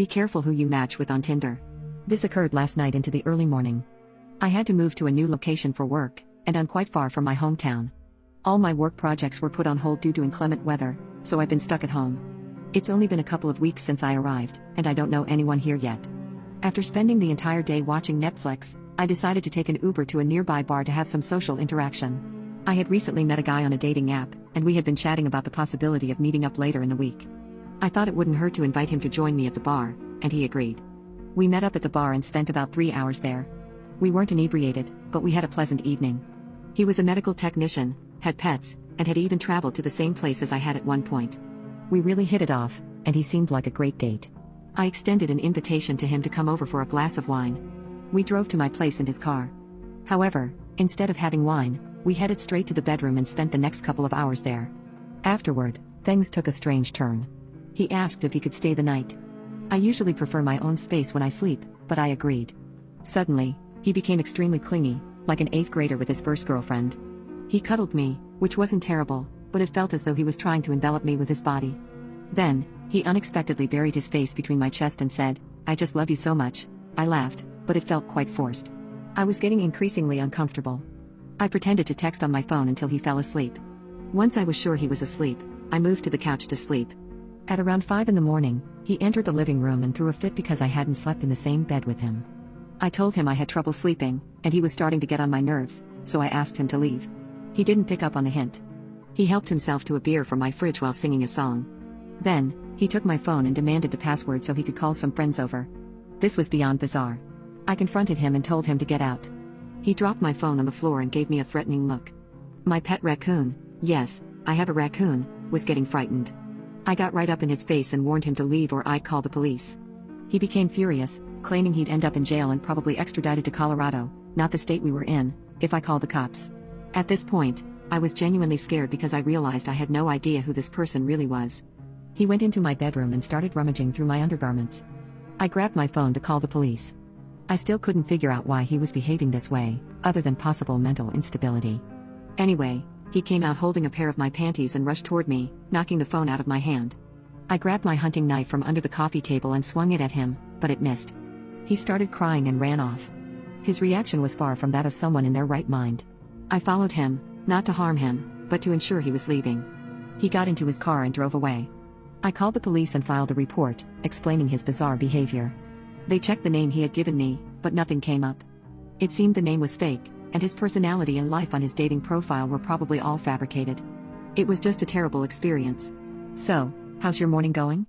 Be careful who you match with on Tinder. This occurred last night into the early morning. I had to move to a new location for work, and I'm quite far from my hometown. All my work projects were put on hold due to inclement weather, so I've been stuck at home. It's only been a couple of weeks since I arrived, and I don't know anyone here yet. After spending the entire day watching Netflix, I decided to take an Uber to a nearby bar to have some social interaction. I had recently met a guy on a dating app, and we had been chatting about the possibility of meeting up later in the week. I thought it wouldn't hurt to invite him to join me at the bar, and he agreed. We met up at the bar and spent about 3 hours there. We weren't inebriated, but we had a pleasant evening. He was a medical technician, had pets, and had even traveled to the same place as I had at one point. We really hit it off, and he seemed like a great date. I extended an invitation to him to come over for a glass of wine. We drove to my place in his car. However, instead of having wine, we headed straight to the bedroom and spent the next couple of hours there. Afterward, things took a strange turn. He asked if he could stay the night. I usually prefer my own space when I sleep, but I agreed. Suddenly, he became extremely clingy, like an 8th grader with his first girlfriend. He cuddled me, which wasn't terrible, but it felt as though he was trying to envelop me with his body. Then, he unexpectedly buried his face between my chest and said, "I just love you so much." I laughed, but it felt quite forced. I was getting increasingly uncomfortable. I pretended to text on my phone until he fell asleep. Once I was sure he was asleep, I moved to the couch to sleep. At around 5 in the morning, he entered the living room and threw a fit because I hadn't slept in the same bed with him. I told him I had trouble sleeping, and he was starting to get on my nerves, so I asked him to leave. He didn't pick up on the hint. He helped himself to a beer from my fridge while singing a song. Then, he took my phone and demanded the password so he could call some friends over. This was beyond bizarre. I confronted him and told him to get out. He dropped my phone on the floor and gave me a threatening look. My pet raccoon, yes, I have a raccoon, was getting frightened. I got right up in his face and warned him to leave or I'd call the police. He became furious, claiming he'd end up in jail and probably extradited to Colorado, not the state we were in, if I called the cops. At this point, I was genuinely scared because I realized I had no idea who this person really was. He went into my bedroom and started rummaging through my undergarments. I grabbed my phone to call the police. I still couldn't figure out why he was behaving this way, other than possible mental instability. Anyway, he came out holding a pair of my panties and rushed toward me, knocking the phone out of my hand. I grabbed my hunting knife from under the coffee table and swung it at him, but it missed. He started crying and ran off. His reaction was far from that of someone in their right mind. I followed him, not to harm him, but to ensure he was leaving. He got into his car and drove away. I called the police and filed a report, explaining his bizarre behavior. They checked the name he had given me, but nothing came up. It seemed the name was fake, and his personality and life on his dating profile were probably all fabricated. It was just a terrible experience. So, how's your morning going?